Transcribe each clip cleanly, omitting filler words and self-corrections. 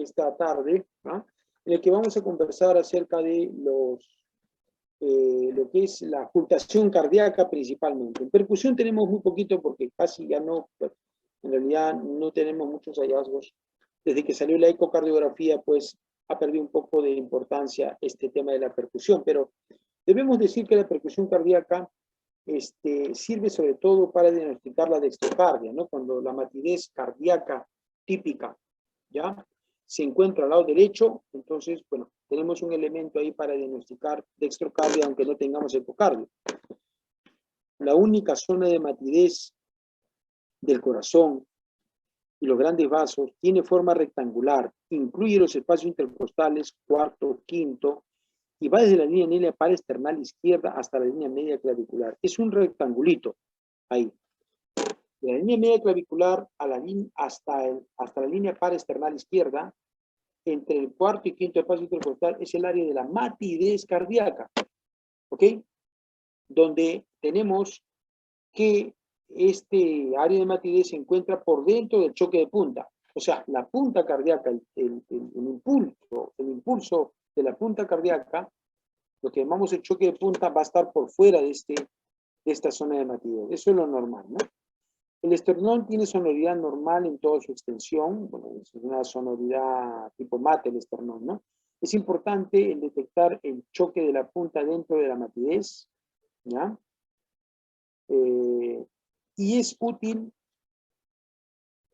esta tarde, ¿no? En el que vamos a conversar acerca de lo que es la ocultación cardíaca principalmente. En percusión tenemos muy poquito porque casi ya no, en realidad no tenemos muchos hallazgos. Desde que salió la ecocardiografía, pues ha perdido un poco de importancia este tema de la percusión, pero debemos decir que la percusión cardíaca sirve sobre todo para diagnosticar la dextrocardia, ¿no? Cuando la matidez cardíaca típica, ¿ya?, se encuentra al lado derecho, entonces, bueno, tenemos un elemento ahí para diagnosticar dextrocardia, aunque no tengamos ecocardio. La única zona de matidez del corazón y los grandes vasos tiene forma rectangular, incluye los espacios intercostales, cuarto, quinto, y va desde la línea media paraesternal izquierda hasta la línea media clavicular. Es un rectangulito ahí. De la línea media clavicular a hasta la línea paraesternal izquierda, entre el cuarto y quinto espacio intercostal, es el área de la matidez cardíaca, ¿ok? Donde tenemos que este área de matidez se encuentra por dentro del choque de punta. O sea, la punta cardíaca, el impulso de la punta cardíaca, lo que llamamos el choque de punta, va a estar por fuera de esta zona de matidez. Eso es lo normal, ¿no? El esternón tiene sonoridad normal en toda su extensión. Bueno, es una sonoridad tipo mate el esternón, ¿no? Es importante el detectar el choque de la punta dentro de la matidez, ¿ya? Y es útil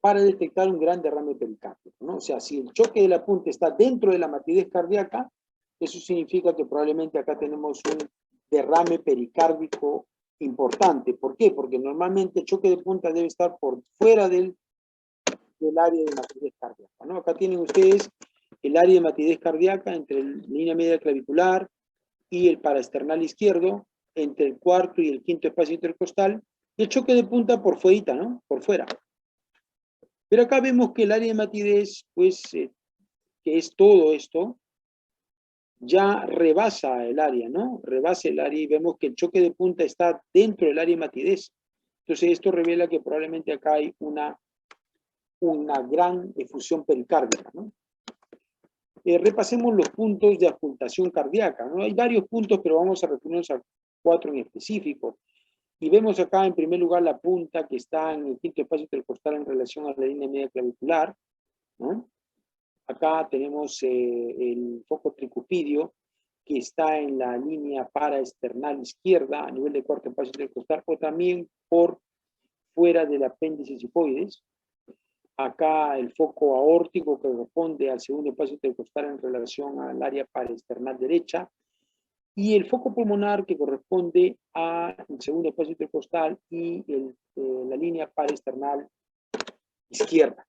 para detectar un gran derrame pericárdico, ¿no? O sea, si el choque de la punta está dentro de la matidez cardíaca, eso significa que probablemente acá tenemos un derrame pericárdico importante. ¿Por qué? Porque normalmente el choque de punta debe estar por fuera del área de matidez cardíaca, ¿no? Acá tienen ustedes el área de matidez cardíaca entre la línea media clavicular y el paraesternal izquierdo, entre el cuarto y el quinto espacio intercostal, y el choque de punta por fuera, ¿no? Por fuera. Pero acá vemos que el área de matidez, pues, que es todo esto, ya rebasa el área, ¿no? Rebasa el área y vemos que el choque de punta está dentro del área de matidez. Entonces esto revela que probablemente acá hay una gran efusión pericárdica, ¿no? Repasemos los puntos de ocultación cardíaca, ¿no? Hay varios puntos, pero vamos a referirnos a 4 en específico. Y vemos acá, en primer lugar, la punta que está en el quinto espacio intercostal en relación a la línea media clavicular, ¿no? Acá tenemos el foco tricupidio, que está en la línea paraesternal izquierda, a nivel de cuarto espacio intercostal, o también por fuera del apéndice hipoides. Acá el foco aórtico que corresponde al segundo espacio intercostal en relación al área paraesternal derecha, y el foco pulmonar que corresponde al segundo espacio intercostal y la línea paraesternal izquierda.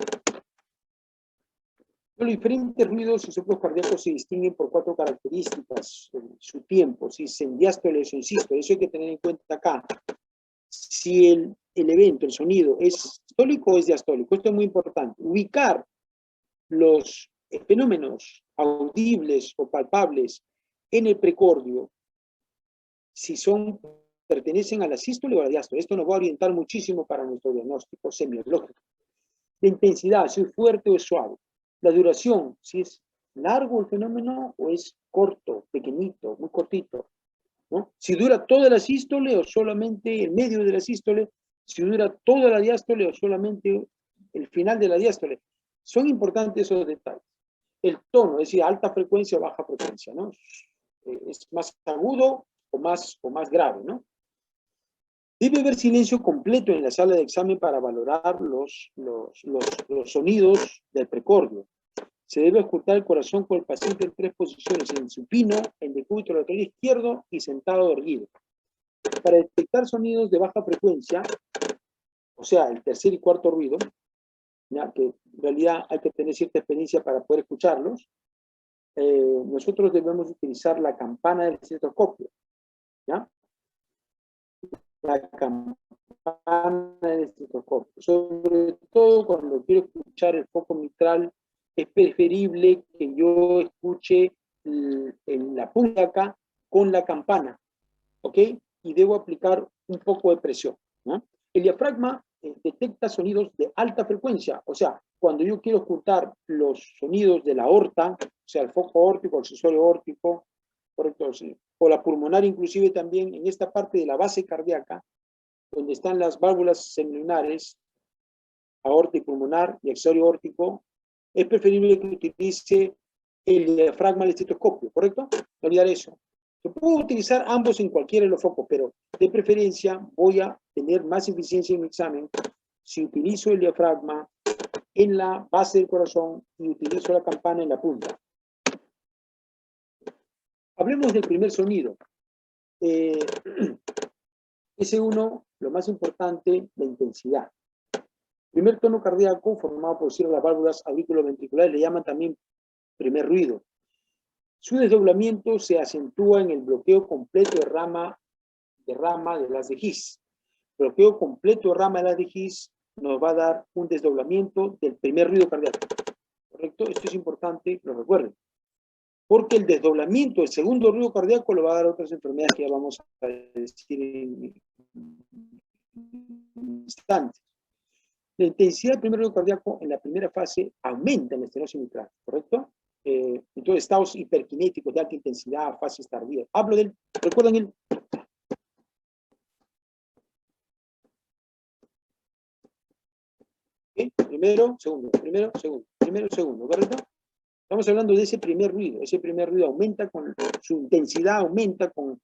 Los diferentes ruidos y soplos cardíacos se distinguen por 4 características: su tiempo, si es en diástole o en sístole. Eso hay que tener en cuenta acá. Si el evento, el sonido, es sistólico o es diastólico. Esto es muy importante. Ubicar los fenómenos audibles o palpables en el precordio, si pertenecen a la sístole o a la diástole. Esto nos va a orientar muchísimo para nuestro diagnóstico semiológico. La intensidad, si es fuerte o es suave. La duración, si es largo el fenómeno o es corto, pequeñito, muy cortito, ¿no? Si dura toda la sístole o solamente el medio de la sístole, si dura toda la diástole o solamente el final de la diástole. Son importantes esos detalles. El tono, es decir, alta frecuencia o baja frecuencia, ¿no? Es más agudo o más grave, ¿no? Debe haber silencio completo en la sala de examen para valorar los sonidos del precordio. Se debe ocultar el corazón con el paciente en 3 posiciones: en supino, en decúbito lateral izquierdo y sentado erguido. Para detectar sonidos de baja frecuencia, o sea, el tercer y cuarto ruido, ya que en realidad hay que tener cierta experiencia para poder escucharlos, nosotros debemos utilizar la campana del estetoscopio, ¿ya? La campana del estetoscopio. Sobre todo cuando quiero escuchar el foco mitral, es preferible que yo escuche en la punta acá con la campana, ¿ok? Y debo aplicar un poco de presión, ¿no? El diafragma detecta sonidos de alta frecuencia. O sea, cuando yo quiero ocultar los sonidos de la aorta, o sea, el foco aórtico, el accesorio aórtico, correcto, sí, o la pulmonar inclusive también, en esta parte de la base cardíaca, donde están las válvulas semilunares, aorta y pulmonar y accesorio aórtico, es preferible que utilice el diafragma del estetoscopio, ¿correcto? No olvidar eso. Yo puedo utilizar ambos en cualquiera de los focos, pero de preferencia voy a tener más eficiencia en mi examen si utilizo el diafragma en la base del corazón y utilizo la campana en la punta. Hablemos del primer sonido. Ese uno, lo más importante, la intensidad. Primer tono cardíaco formado por las válvulas auriculoventriculares, le llaman también primer ruido. Su desdoblamiento se acentúa en el bloqueo completo de rama de las de His. Bloqueo completo de rama de las de His nos va a dar un desdoblamiento del primer ruido cardíaco. ¿Correcto? Esto es importante, lo recuerden. Porque el desdoblamiento del segundo ruido cardíaco le va a dar otras enfermedades que ya vamos a decir en instantes. La intensidad del primer ruido cardíaco en la primera fase aumenta en la estenosis mitral, ¿correcto? Entonces, estados hiperkinéticos de alta intensidad, fases tardías. Hablo del, recuerdan el... ¿Okay? Primero, segundo, ¿correcto? Estamos hablando de ese primer ruido aumenta con su intensidad, aumenta con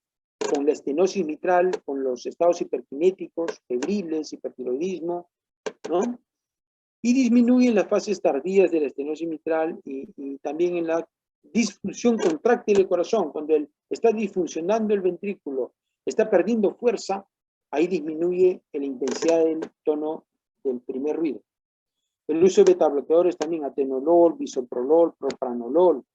la estenosis mitral, con los estados hiperkinéticos, febriles, hipertiroidismo, ¿no? Y disminuye en las fases tardías de la estenosis mitral y también en la disfunción contráctil del corazón. Cuando está disfuncionando el ventrículo, está perdiendo fuerza, ahí disminuye la intensidad del tono del primer ruido. El uso de betabloqueadores también, atenolol, bisoprolol, propranolol,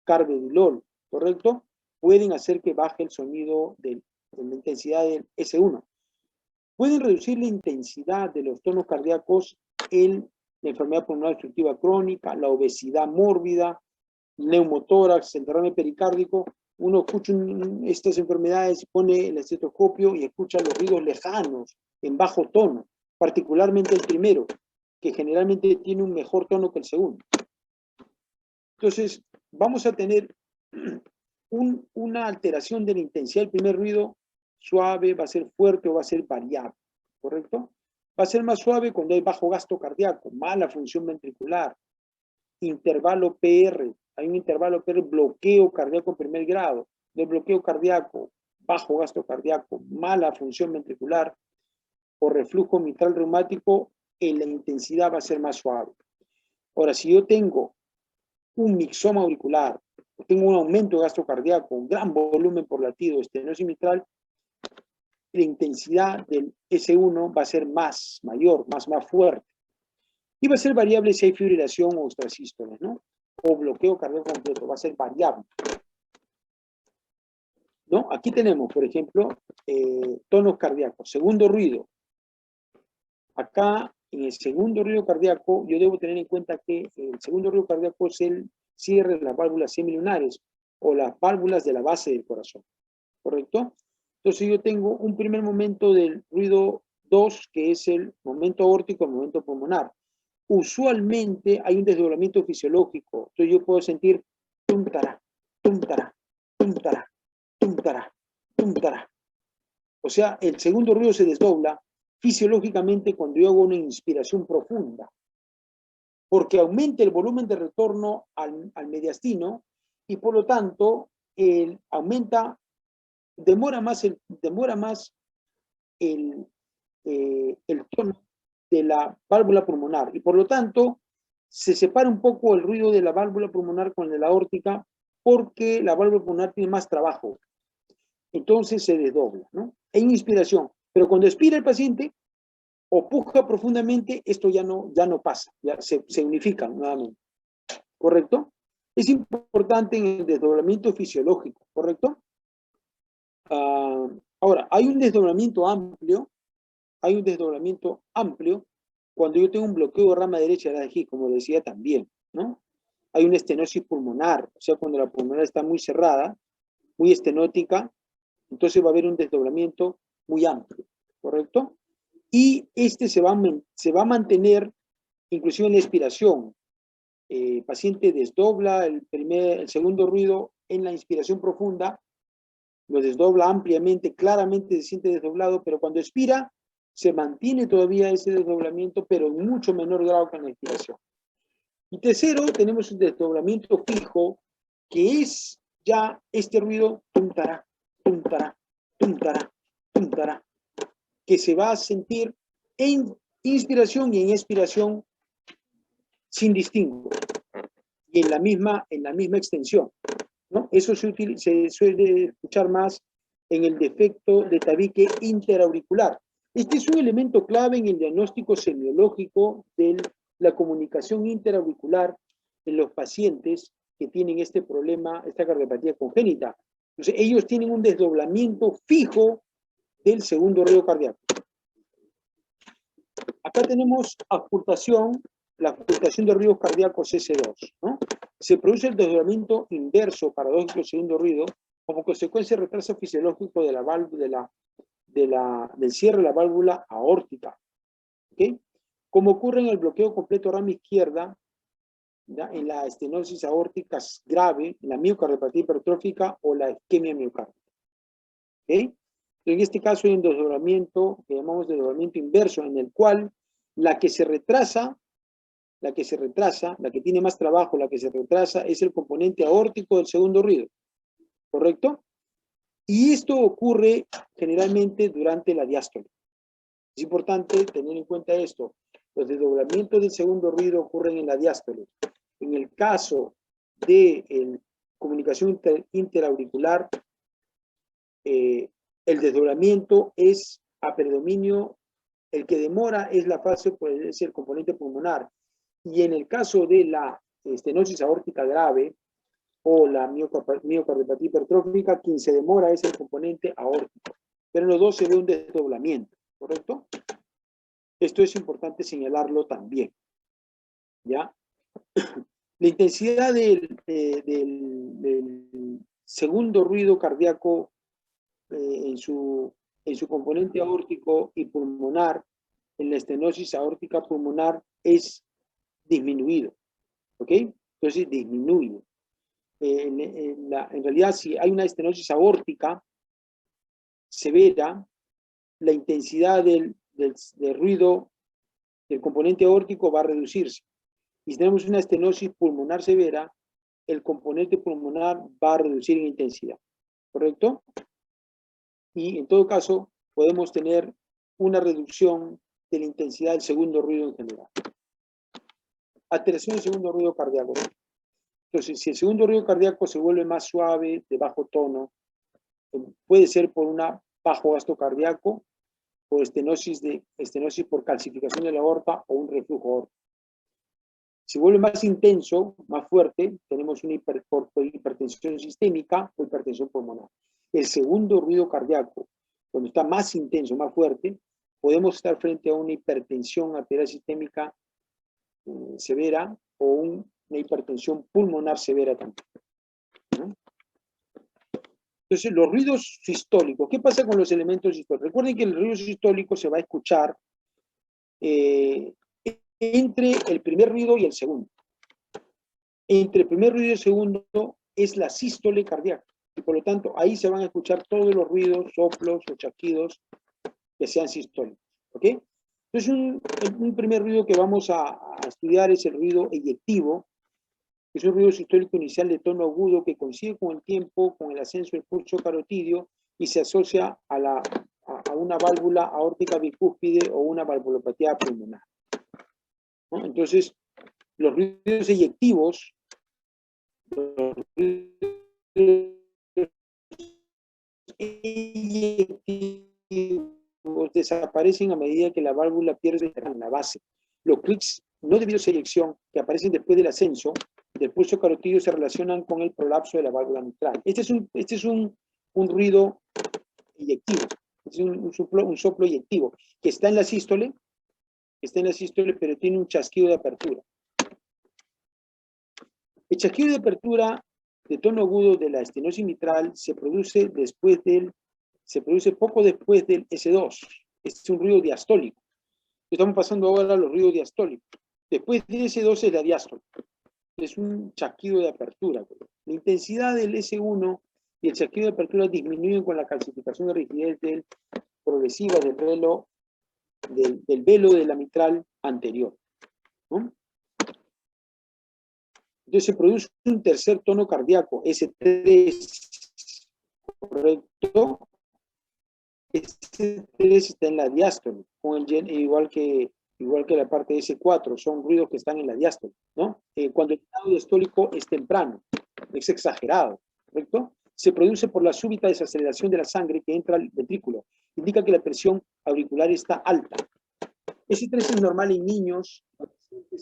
carvedilol, ¿correcto? Pueden hacer que baje el sonido de la intensidad del S1. Pueden reducir la intensidad de los tonos cardíacos en la enfermedad pulmonar obstructiva crónica, la obesidad mórbida, neumotórax, el derrame pericárdico. Uno escucha estas enfermedades, pone el estetoscopio y escucha los ruidos lejanos, en bajo tono, particularmente el primero, que generalmente tiene un mejor tono que el segundo. Entonces, vamos a tener una alteración de la intensidad del primer ruido suave, va a ser fuerte o va a ser variable, ¿correcto? Va a ser más suave cuando hay bajo gasto cardíaco, mala función ventricular, intervalo PR, hay un intervalo PR, bloqueo cardíaco en primer grado, de bloqueo cardíaco, bajo gasto cardíaco, mala función ventricular o reflujo mitral reumático, la intensidad va a ser más suave. Ahora, si yo tengo un mixoma auricular, tengo un aumento de gasto cardíaco, un gran volumen por latido, estenosis mitral, la intensidad del S1 va a ser mayor, más fuerte. Y va a ser variable si hay fibrilación o extrasístoles, ¿no? O bloqueo cardíaco completo, va a ser variable. ¿No? Aquí tenemos, por ejemplo, tonos cardíacos. Segundo ruido. Acá, en el segundo ruido cardíaco, yo debo tener en cuenta que el segundo ruido cardíaco es el cierre de las válvulas semilunares o las válvulas de la base del corazón. ¿Correcto? Entonces yo tengo un primer momento del ruido 2, que es el momento aórtico, el momento pulmonar. Usualmente hay un desdoblamiento fisiológico. Entonces yo puedo sentir tum-tará, tum-tará, tum-tará, tum-tará, tum-tará. O sea, el segundo ruido se desdobla fisiológicamente cuando yo hago una inspiración profunda, porque aumenta el volumen de retorno al mediastino y por lo tanto demora más el tono de la válvula pulmonar y por lo tanto se separa un poco el ruido de la válvula pulmonar con el de la aórtica porque la válvula pulmonar tiene más trabajo. Entonces se desdobla, ¿no? Hay inspiración, pero cuando expira el paciente o puja profundamente, esto ya no pasa, ya se unifican nuevamente, ¿correcto? Es importante en el desdoblamiento fisiológico, ¿correcto? Ahora, hay un desdoblamiento amplio cuando yo tengo un bloqueo de rama derecha de la His, como decía también, ¿no? Hay una estenosis pulmonar, o sea, cuando la pulmonar está muy cerrada, muy estenótica, entonces va a haber un desdoblamiento muy amplio, ¿correcto? y este se va a mantener inclusive en la expiración. El paciente desdobla el segundo ruido en la inspiración profunda, lo desdobla ampliamente, claramente se siente desdoblado, pero cuando expira se mantiene todavía ese desdoblamiento, pero en mucho menor grado que en la inspiración. Y tercero, tenemos un desdoblamiento fijo, que es ya este ruido tum-tará, tum-tará, tum-tará, tum-tará, que se va a sentir en inspiración y en expiración sin distingo y en la misma extensión, ¿no? Eso se suele escuchar más en el defecto de tabique interauricular. Este es un elemento clave en el diagnóstico semiológico de la comunicación interauricular en los pacientes que tienen este problema, esta cardiopatía congénita. Entonces, ellos tienen un desdoblamiento fijo del segundo ruido cardíaco. Acá tenemos auscultación, la auscultación de ruidos cardíacos S2, ¿no? Se produce el desdoblamiento inverso paradójico del segundo ruido como consecuencia del retraso fisiológico de la válvula, del cierre de la válvula aórtica, ¿ok? Como ocurre en el bloqueo completo rama izquierda, ¿ya? En la estenosis aórtica grave, en la miocardiopatía hipertrófica o la isquemia miocárdica, ¿ok? En este caso hay un desdoblamiento que llamamos desdoblamiento inverso, en el cual la que se retrasa, la que tiene más trabajo, la que se retrasa, es el componente aórtico del segundo ruido, ¿correcto? Y esto ocurre generalmente durante la diástole. Es importante tener en cuenta esto. Los desdoblamientos del segundo ruido ocurren en la diástole. En el caso de comunicación interauricular, el desdoblamiento es a predominio, el que demora es la fase, pues, es el componente pulmonar. Y en el caso de la estenosis aórtica grave o la miocardiopatía hipertrófica, quien se demora es el componente aórtico. Pero en los dos se ve un desdoblamiento, ¿correcto? Esto es importante señalarlo también, ¿ya? La intensidad del segundo ruido cardíaco en su componente aórtico y pulmonar, en la estenosis aórtica pulmonar, es disminuido, ¿ok? Entonces disminuye. En realidad, si hay una estenosis aórtica severa, la intensidad del ruido del componente aórtico va a reducirse. Y si tenemos una estenosis pulmonar severa, el componente pulmonar va a reducir en intensidad, ¿correcto? Y en todo caso, podemos tener una reducción de la intensidad del segundo ruido en general. Alteración del segundo ruido cardíaco. Entonces, si el segundo ruido cardíaco se vuelve más suave, de bajo tono, puede ser por un bajo gasto cardíaco, o estenosis por calcificación de la aorta o un reflujo aórtico. Si vuelve más intenso, más fuerte, tenemos una hipertensión sistémica o hipertensión pulmonar. El segundo ruido cardíaco, cuando está más intenso, más fuerte, podemos estar frente a una hipertensión arterial sistémica severa o una hipertensión pulmonar severa también, ¿no? Entonces, los ruidos sistólicos, ¿qué pasa con los elementos sistólicos? Recuerden que el ruido sistólico se va a escuchar entre el primer ruido y el segundo. Entre el primer ruido y el segundo es la sístole cardíaca, y por lo tanto ahí se van a escuchar todos los ruidos, soplos o chasquidos que sean sistólicos, ¿ok? Entonces un primer ruido que vamos a estudiar es el ruido eyectivo, que es un ruido sistólico inicial de tono agudo que coincide con el tiempo, con el ascenso del pulso carotidio y se asocia a una válvula aórtica bicúspide o una valvulopatía pulmonar, ¿no? Entonces, los ruidos eyectivos desaparecen a medida que la válvula pierde la base. Los clics no debidos a eyección que aparecen después del ascenso del pulso carotidio se relacionan con el prolapso de la válvula mitral. Este es un ruido eyectivo, es un soplo eyectivo que está en la sístole, pero tiene un chasquido de apertura. El chasquido de apertura de tono agudo de la estenosis mitral se produce poco después del S2. es un ruido diastólico. Estamos pasando ahora a los ruidos diastólicos. Después de S2 es la diástole. Es un chasquido de apertura. La intensidad del S1 y el chasquido de apertura disminuyen con la calcificación de rigidez progresiva del velo de la mitral anterior, ¿no? Entonces se produce un tercer tono cardíaco, S3, ¿correcto? S3 está en la diástole, igual que la parte de S4, son ruidos que están en la diástole, ¿no? Cuando el estado diastólico es temprano, es exagerado, ¿correcto? Se produce por la súbita desaceleración de la sangre que entra al ventrículo. Indica que la presión auricular está alta. S3 es normal en niños,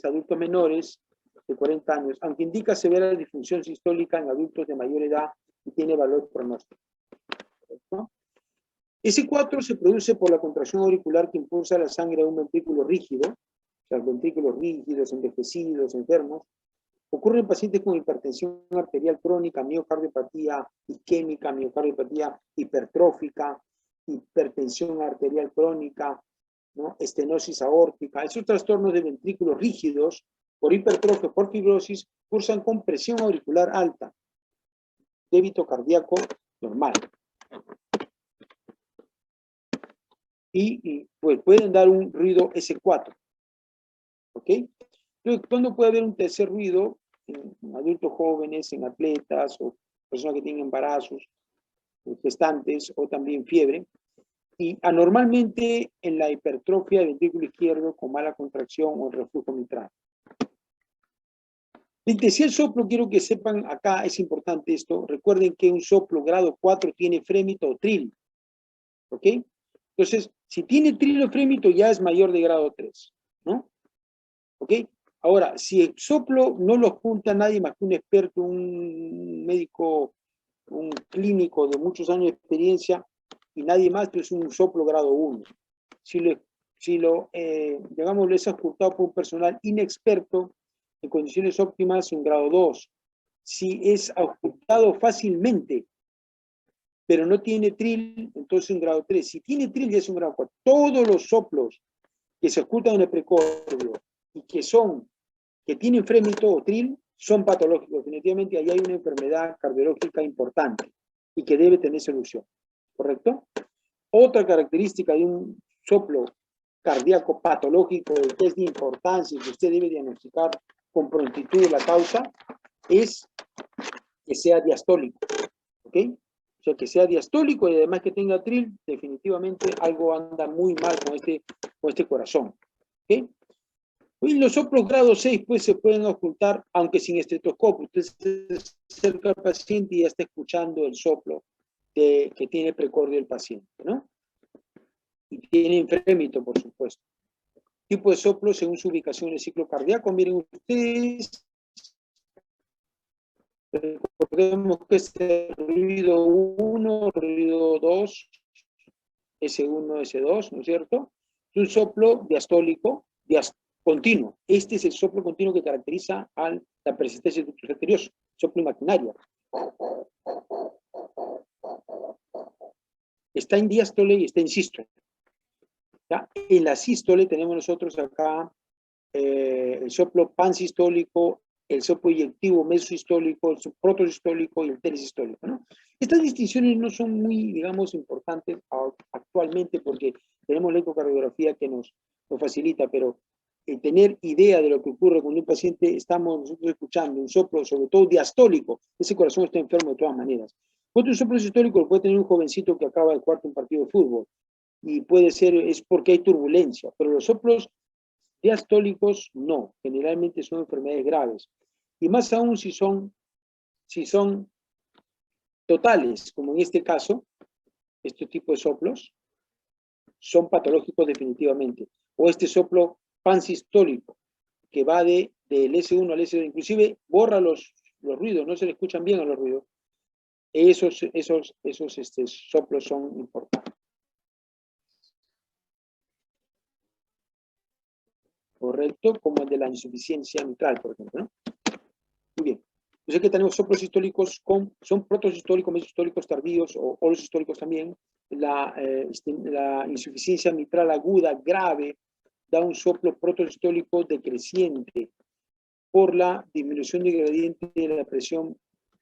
adultos menores de 40 años, aunque indica severa disfunción sistólica en adultos de mayor edad y tiene valor pronóstico, ¿correcto? S4 se produce por la contracción auricular que impulsa la sangre a un ventrículo rígido, o sea, ventrículos rígidos, envejecidos, enfermos. Ocurre en pacientes con hipertensión arterial crónica, miocardiopatía isquémica, miocardiopatía hipertrófica, hipertensión arterial crónica, ¿no? Estenosis aórtica. Esos trastornos de ventrículos rígidos, por hipertrofia o por fibrosis, cursan con presión auricular alta, débito cardíaco normal. Y pues pueden dar un ruido S4. ¿Ok? Entonces, ¿cuándo puede haber un tercer ruido? En adultos jóvenes, en atletas, o personas que tienen embarazos, gestantes, o también fiebre. Y anormalmente en la hipertrofia del ventrículo izquierdo con mala contracción o el reflujo mitral. La intensidad del soplo, quiero que sepan acá, es importante esto. Recuerden que un soplo grado 4 tiene frémito o tril. ¿Ok? Entonces, si tiene tril o frémito, ya es mayor de grado 3, ¿no? ¿Ok? Ahora, si el soplo no lo oculta nadie más que un experto, un médico, un clínico de muchos años de experiencia, y nadie más, pues es un soplo grado 1. Si lo es ocultado por un personal inexperto, en condiciones óptimas, un grado 2. Si es ocultado fácilmente, pero no tiene tril, entonces un grado 3. Si tiene tril, ya es un grado 4. Todos los soplos que se ocultan en el precordio y que tienen frémito o tril, son patológicos. Definitivamente ahí hay una enfermedad cardiológica importante y que debe tener solución. ¿Correcto? Otra característica de un soplo cardíaco patológico que es de importancia y que usted debe diagnosticar con prontitud la causa es que sea diastólico. ¿Ok? O sea, que sea diastólico y además que tenga tril, definitivamente algo anda muy mal con este corazón. ¿Ok? Y los soplos grado 6 pues se pueden ocultar, aunque sin estetoscopio. Usted se acerca al paciente y ya está escuchando el soplo que tiene precordio el paciente, ¿no? Y tiene frémito, por supuesto. Tipo de soplo según su ubicación en el ciclo cardíaco. Miren ustedes, recordemos que es el ruido 1, ruido 2, S1, S2, ¿no es cierto? Es un soplo diastólico, continuo. Este es el soplo continuo que caracteriza a la persistencia del ductus arterioso, soplo imaginario. Está en diástole y está en sístole. ¿Ya? En la sístole tenemos nosotros acá el soplo pansistólico, el soplo inyectivo mesosistólico, el protosistólico y el teresistólico, ¿no? Estas distinciones no son muy, digamos, importantes actualmente porque tenemos la ecocardiografía que nos facilita, pero tener idea de lo que ocurre con un paciente, estamos nosotros escuchando un soplo, sobre todo diastólico, ese corazón está enfermo de todas maneras. Otro soplo sistólico lo puede tener un jovencito que acaba de jugar un partido de fútbol, y puede ser, es porque hay turbulencia, pero los soplos diastólicos no, generalmente son enfermedades graves. Y más aún si son totales, como en este caso, este tipo de soplos, son patológicos definitivamente. O este soplo pansistólico, que va del S1 al S2, inclusive borra los ruidos, no se le escuchan bien a los ruidos. Esos soplos son importantes. ¿Correcto? Como el de la insuficiencia mitral, por ejemplo, ¿no? Muy bien. Yo sé que tenemos soplos sistólicos son protosistólicos, mesosistólicos tardíos o holosistólicos también. La insuficiencia mitral aguda grave da un soplo protosistólico decreciente por la disminución del gradiente de la presión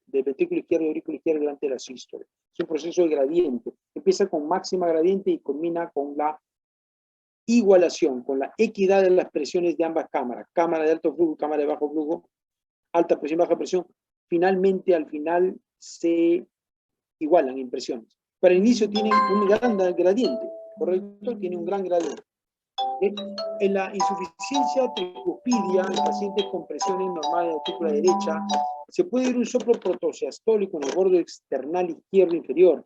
del ventrículo izquierdo y aurícula izquierda delante de la sístole. Es un proceso de gradiente. Empieza con máxima gradiente y culmina con la igualación, con la equidad de las presiones de ambas cámaras. Cámara de alto flujo, cámara de bajo flujo, alta presión, baja presión. Finalmente, al final, se igualan en presiones. Para el inicio tienen un gran gradiente, ¿correcto? Tiene un gran gradiente. En la insuficiencia tricuspidia, en pacientes con presiones normales de la aurícula derecha, se puede ir un soplo protosiastólico en el borde external izquierdo inferior,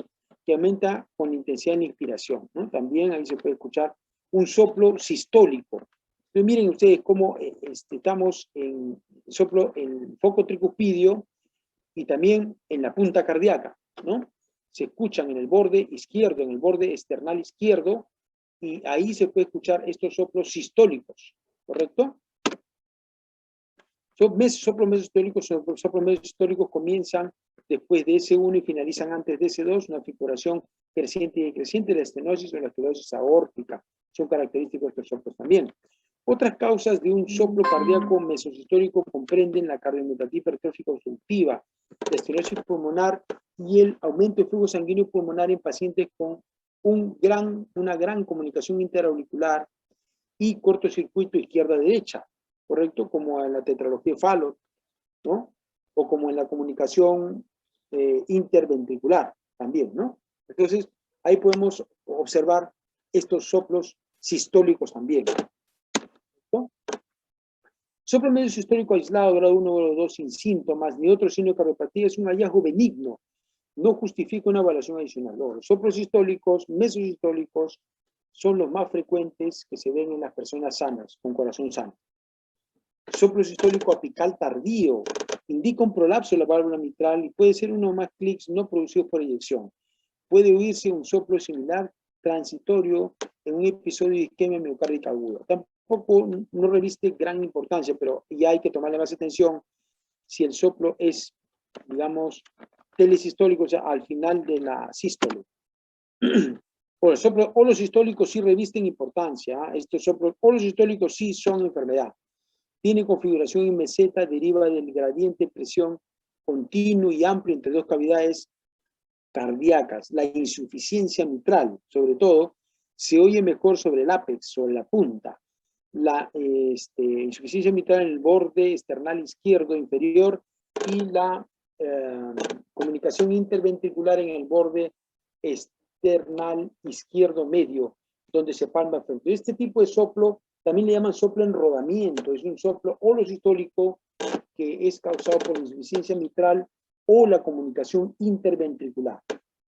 que aumenta con intensidad en inspiración, ¿no? También ahí se puede escuchar un soplo sistólico. Entonces miren ustedes cómo estamos en soplo en foco tricuspidio y también en la punta cardíaca, ¿no? Se escuchan en el borde izquierdo, en el borde external izquierdo, y ahí se puede escuchar estos soplos sistólicos, ¿correcto? Soplos mesosistólicos comienzan después de S1 y finalizan antes de S2, una figuración creciente y decreciente de la estenosis o la esclerosis aórtica. Son característicos de estos soplos también. Otras causas de un soplo cardíaco mesosistólico comprenden la cardiomiopatía hipertrófica obstructiva, la estenosis pulmonar y el aumento de flujo sanguíneo pulmonar en pacientes con una gran comunicación interauricular y cortocircuito izquierda-derecha, ¿correcto? Como en la tetralogía de Fallot, ¿no? O como en la comunicación interventricular también, ¿no? Entonces, ahí podemos observar estos soplos sistólicos también, ¿no? Soplo medio sistólico aislado, grado 1 o grado 2, sin síntomas, ni otro signo de cardiopatía, es un hallazgo benigno, no justifica una evaluación adicional. Los soplos sistólicos, mesosistólicos, son los más frecuentes que se ven en las personas sanas, con corazón sano. Soplo sistólico apical tardío indica un prolapso de la válvula mitral y puede ser uno o más clics no producidos por eyección. Puede oírse un soplo similar transitorio en un episodio de isquemia miocárdica aguda. Tampoco no reviste gran importancia, pero ya hay que tomarle más atención si el soplo es, digamos, telesistólico, o sea, al final de la sístole. O los soplos holosistólicos sí revisten importancia. Estos soplos holosistólicos sí son enfermedad. Tiene configuración en meseta, deriva del gradiente de presión continuo y amplio entre dos cavidades cardíacas. La insuficiencia mitral, sobre todo, se oye mejor sobre el ápex, sobre la punta. La insuficiencia mitral en el borde external izquierdo inferior y la comunicación interventricular en el borde external izquierdo medio, donde se palma frente. Este tipo de soplo también le llaman soplo en rodamiento, es un soplo holosistólico que es causado por la insuficiencia mitral o la comunicación interventricular.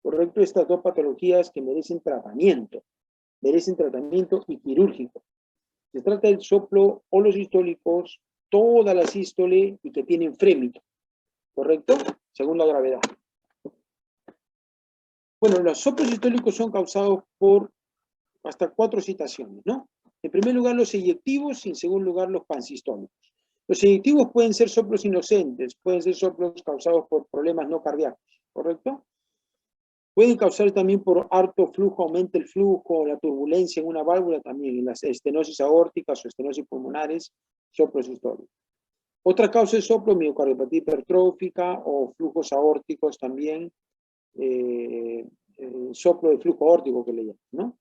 ¿Correcto? Estas dos patologías que merecen tratamiento y quirúrgico. Se trata del soplo holosistólicos, toda la sístole y que tienen frémito. ¿Correcto? Según la gravedad. Bueno, los soplos sistólicos son causados por hasta 4 situaciones, ¿no? En primer lugar, los eyectivos y en segundo lugar, los pansistólicos. Los eyectivos pueden ser soplos inocentes, pueden ser soplos causados por problemas no cardíacos, ¿correcto? Pueden causar también por alto flujo, aumenta el flujo, la turbulencia en una válvula también, en las estenosis aórticas o estenosis pulmonares, soplos sistólicos. Otra causa es soplo, miocardiopatía hipertrófica o flujos aórticos también, soplo de flujo aórtico que le llaman, ¿no?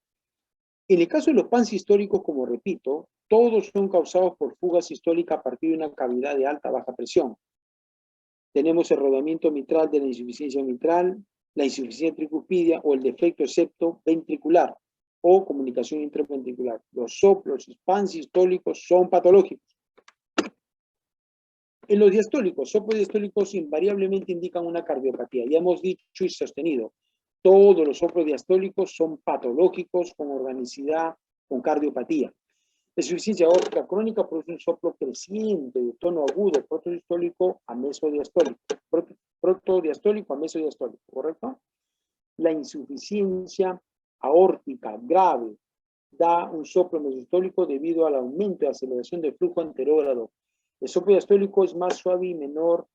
En el caso de los pansistóricos, como repito, todos son causados por fuga sistólica a partir de una cavidad de alta baja presión. Tenemos el rodamiento mitral de la insuficiencia mitral, la insuficiencia tricuspidia o el defecto septo ventricular o comunicación intraventricular. Los soplos pansistólicos son patológicos. En los diastólicos, soplos diastólicos invariablemente indican una cardiopatía. Ya hemos dicho y sostenido, todos los soplos diastólicos son patológicos, con organicidad, con cardiopatía. La insuficiencia aórtica crónica produce un soplo creciente de tono agudo, protodiastólico a mesodiastólico. Protodiastólico a mesodiastólico, ¿correcto? La insuficiencia aórtica grave da un soplo mesodiastólico debido al aumento de aceleración del flujo anterógrado. El soplo diastólico es más suave y menor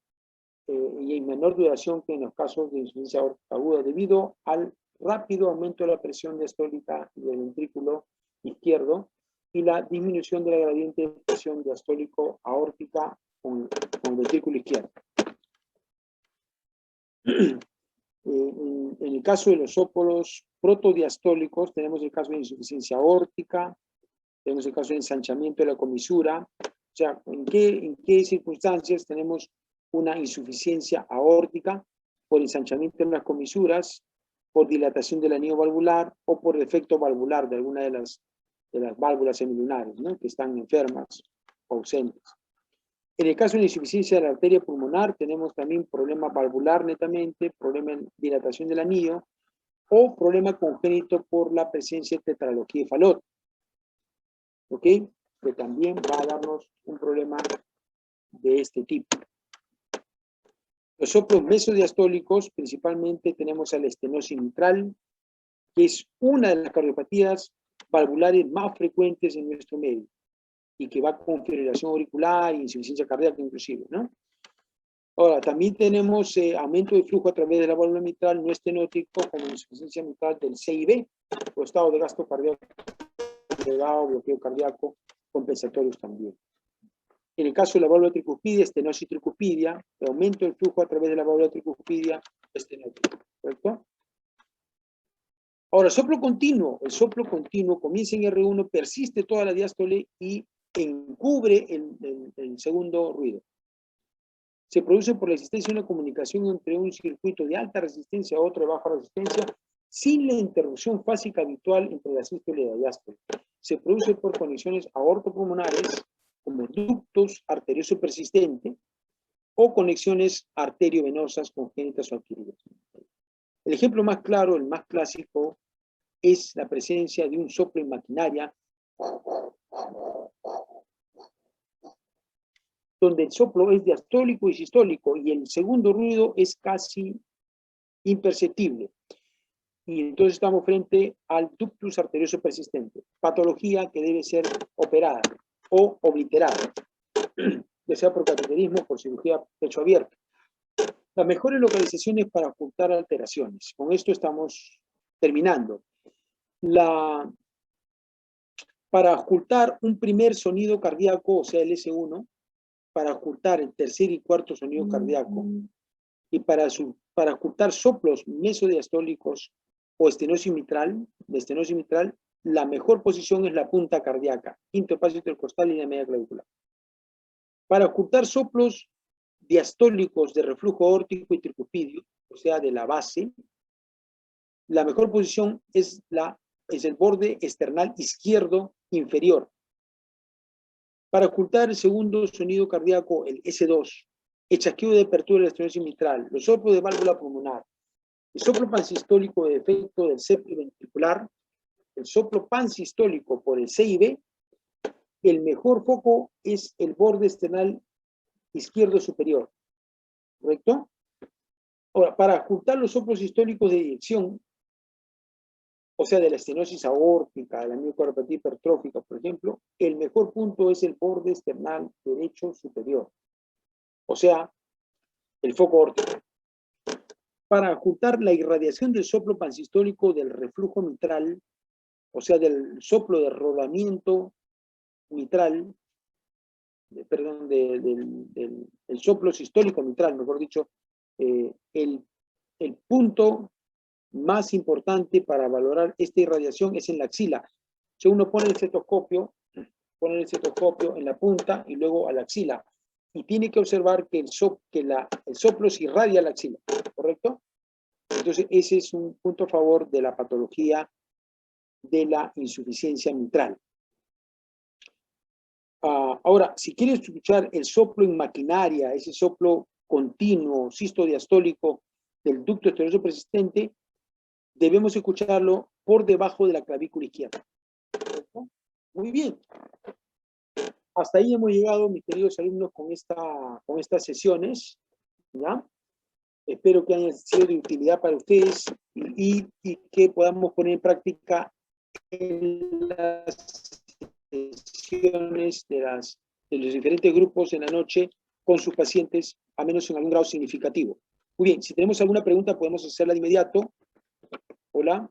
y en menor duración que en los casos de insuficiencia aórtica aguda debido al rápido aumento de la presión diastólica del ventrículo izquierdo y la disminución de la gradiente de presión diastólico aórtica con el ventrículo izquierdo. En el caso de los soplos protodiastólicos tenemos el caso de insuficiencia aórtica, tenemos el caso de ensanchamiento de la comisura. O sea, ¿en qué circunstancias tenemos una insuficiencia aórtica? Por ensanchamiento en las comisuras, por dilatación del anillo valvular o por defecto valvular de alguna de las válvulas semilunares, ¿no?, que están enfermas o ausentes. En el caso de la insuficiencia de la arteria pulmonar, tenemos también problema valvular netamente, problema en dilatación del anillo o problema congénito por la presencia de tetralogía de Fallot. ¿Ok? Que también va a darnos un problema de este tipo. Los soplos mesodiastólicos, principalmente tenemos a la estenosis mitral, que es una de las cardiopatías valvulares más frecuentes en nuestro medio y que va con fibrilación auricular e insuficiencia cardíaca inclusive, ¿no? Ahora, también tenemos aumento de flujo a través de la válvula mitral no estenótico como insuficiencia mitral del CIB, o estado de gasto cardíaco, bloqueo cardíaco, compensatorios también. En el caso de la válvula tricuspidia, estenosis tricuspidia, aumento del flujo a través de la válvula tricuspidia estenótica, ¿correcto? Ahora, soplo continuo. El soplo continuo comienza en R1, persiste toda la diástole y encubre el segundo ruido. Se produce por la existencia de una comunicación entre un circuito de alta resistencia a otro de baja resistencia sin la interrupción fásica habitual entre la sístole y la diástole. Se produce por conexiones aortopulmonares como ductos arterioso persistente o conexiones arteriovenosas congénitas o adquiridas. El ejemplo más claro, el más clásico, es la presencia de un soplo en maquinaria donde el soplo es diastólico y sistólico y el segundo ruido es casi imperceptible. Y entonces estamos frente al ductus arterioso persistente, patología que debe ser operada o obliterada, ya sea por cateterismo o por cirugía pecho abierto. Las mejores localizaciones para ocultar alteraciones. Con esto estamos terminando. Para ocultar un primer sonido cardíaco, o sea, el S1, para ocultar el tercer y cuarto sonido cardíaco, y para ocultar soplos mesodiastólicos o estenosis mitral, la mejor posición es la punta cardíaca, quinto espacio intercostal y la media clavícula. Para ocultar soplos diastólicos de reflujo aórtico y tricuspidio, o sea, de la base, la mejor posición es el borde external izquierdo inferior. Para ocultar el segundo sonido cardíaco, el S2, el chasquido de apertura de la estenosis mitral, los soplos de válvula pulmonar, el soplo pansistólico de defecto del septo ventricular, el soplo pansistólico por el CIB, el mejor foco es el borde external izquierdo superior. ¿Correcto? Ahora, para ocultar los soplos sistólicos de dirección, o sea, de la estenosis aórtica, de la miocardiopatía hipertrófica, por ejemplo, el mejor punto es el borde external derecho superior. O sea, el foco aórtico. Para ocultar la irradiación del soplo pansistólico del reflujo mitral, o sea, del soplo de rodamiento mitral, del soplo sistólico mitral, mejor dicho, el punto más importante para valorar esta irradiación es en la axila. Si uno pone el estetoscopio en la punta y luego a la axila, y tiene que observar que el soplo se irradia a la axila, ¿correcto? Entonces ese es un punto a favor de la patología de la insuficiencia mitral. Ahora, si quieres escuchar el soplo en maquinaria, ese soplo continuo, sistodiastólico del ducto arterioso persistente, debemos escucharlo por debajo de la clavícula izquierda. ¿Correcto? Muy bien. Hasta ahí hemos llegado, mis queridos alumnos, con estas sesiones, ¿ya? Espero que hayan sido de utilidad para ustedes y que podamos poner en práctica en las sesiones de los diferentes grupos en la noche con sus pacientes, a menos en algún grado significativo. Muy bien, si tenemos alguna pregunta podemos hacerla de inmediato. Hola.